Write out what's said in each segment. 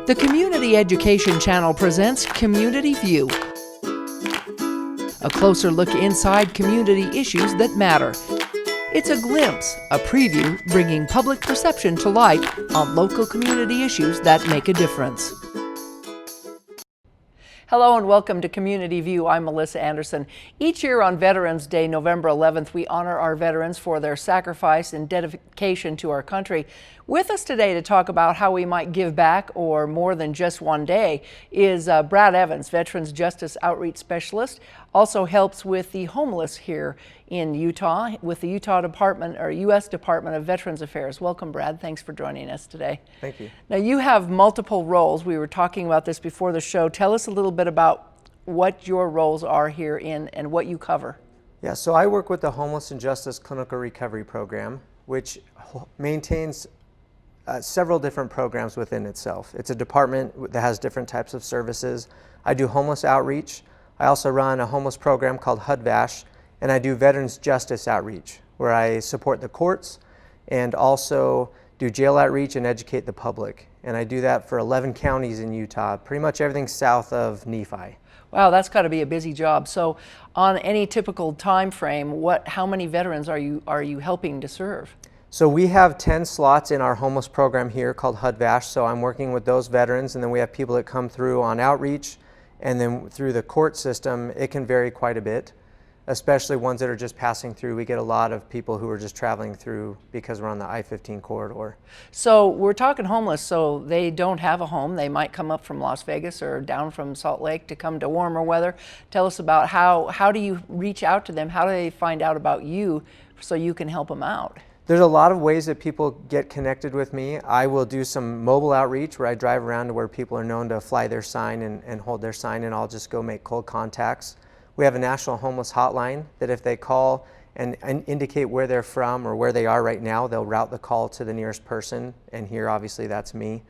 The Community Education Channel presents Community View, a closer look inside community issues that matter. It's a glimpse, a preview, bringing public perception to light on local community issues that make a difference. Hello and welcome to Community View. I'm Melissa Anderson. Each year on Veterans Day, November 11th, we honor our veterans for their sacrifice and dedication to our country. With us today to talk about how we might give back, or more than just one day, is Brad Evans, Veterans Justice Outreach Specialist. Also helps with the homeless here in Utah with the Utah Department or U.S. Department of Veterans Affairs. Welcome, Brad. Thanks for joining us today. Thank you. Now, you have multiple roles. We were talking about this before the show. Tell us a little bit about what your roles are here and what you cover. Yeah, so I work with the Homeless and Justice Clinical Recovery Program, which maintains several different programs within itself. It's a department that has different types of services. I do homeless outreach. I also run a homeless program called HUD-VASH, and I do Veterans Justice Outreach, where I support the courts and also do jail outreach and educate the public. And I do that for 11 counties in Utah, pretty much everything south of Nephi. Wow, that's got to be a busy job. So on any typical time frame, how many veterans are you helping to serve? So we have 10 slots in our homeless program here called HUD-VASH, so I'm working with those veterans, and then we have people that come through on outreach, and then through the court system, it can vary quite a bit, especially ones that are just passing through. We get a lot of people who are just traveling through because we're on the I-15 corridor. So we're talking homeless, so they don't have a home. They might come up from Las Vegas or down from Salt Lake to come to warmer weather. Tell us about how do you reach out to them? How do they find out about you so you can help them out? There's a lot of ways that people get connected with me. I will do some mobile outreach where I drive around to where people are known to fly their sign and hold their sign, and I'll just go make cold contacts. We have a national homeless hotline that if they call and indicate where they're from or where they are right now, they'll route the call to the nearest person, and here obviously that's me.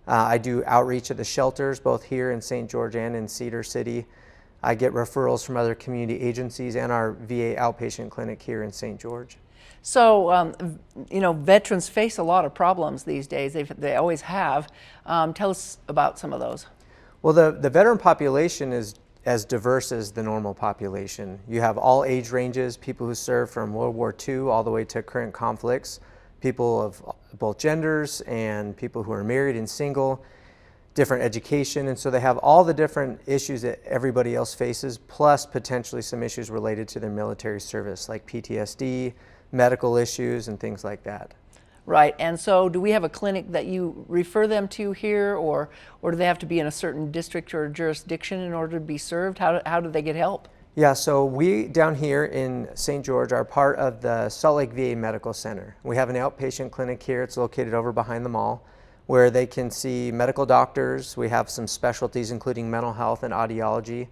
I do outreach at the shelters, both here in St. George and in Cedar City. I get referrals from other community agencies and our VA outpatient clinic here in St. George. So, veterans face a lot of problems these days. They always have. Tell us about some of those. Well, the veteran population is as diverse as the normal population. You have all age ranges, people who served from World War II all the way to current conflicts, people of both genders and people who are married and single, different education, and so they have all the different issues that everybody else faces, plus potentially some issues related to their military service, like PTSD, medical issues, and things like that. Right, and so do we have a clinic that you refer them to here, or do they have to be in a certain district or jurisdiction in order to be served? How do they get help? Yeah, so we down here in St. George are part of the Salt Lake VA Medical Center. We have an outpatient clinic here. It's located over behind the mall, where they can see medical doctors. We have some specialties including mental health and audiology.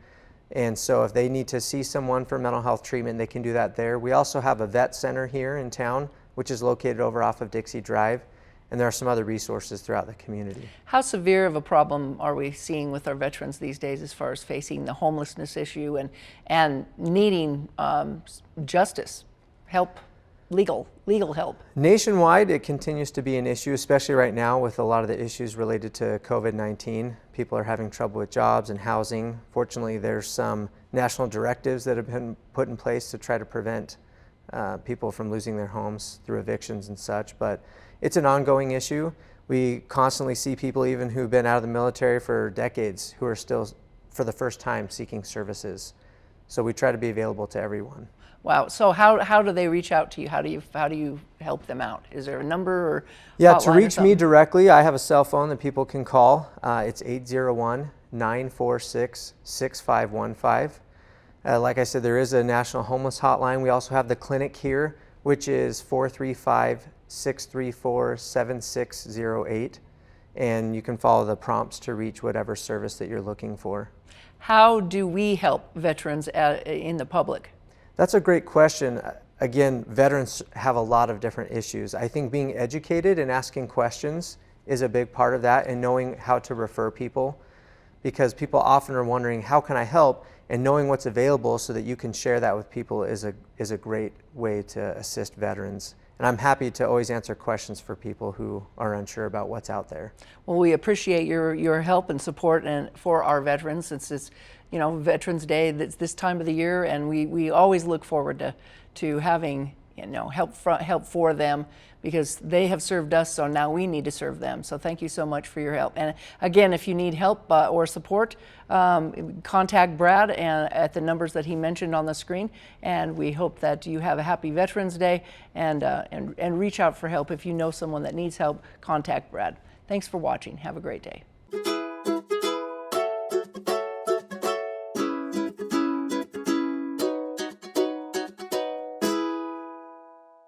And so if they need to see someone for mental health treatment, they can do that there. We also have a vet center here in town, which is located over off of Dixie Drive. And there are some other resources throughout the community. How severe of a problem are we seeing with our veterans these days as far as facing the homelessness issue and needing justice, help, legal help? Nationwide, it continues to be an issue, especially right now with a lot of the issues related to COVID-19. People are having trouble with jobs and housing. Fortunately, there's some national directives that have been put in place to try to prevent people from losing their homes through evictions and such, but it's an ongoing issue. We constantly see people even who've been out of the military for decades who are still, for the first time, seeking services. So we try to be available to everyone. Wow. So how do they reach out to you? How do you help them out? Is there a number or Yeah, to reach me directly, I have a cell phone that people can call. It's 801-946-6515. Like I said, there is a national homeless hotline. We also have the clinic here, which is 435-634-7608. And you can follow the prompts to reach whatever service that you're looking for. How do we help veterans in the public? That's a great question. Again, veterans have a lot of different issues. I think being educated and asking questions is a big part of that, and knowing how to refer people, because people often are wondering, how can I help? And knowing what's available so that you can share that with people is a great way to assist veterans And I'm happy to always answer questions for people who are unsure about what's out there. Well, we appreciate your help and support and for our veterans. It's Veterans Day this time of the year, and we always look forward to having help for them, because they have served us, so now we need to serve them. So thank you so much for your help. And again, if you need help or support, contact Brad at the numbers that he mentioned on the screen. And we hope that you have a happy Veterans Day, and reach out for help. If you know someone that needs help, contact Brad. Thanks for watching. Have a great day.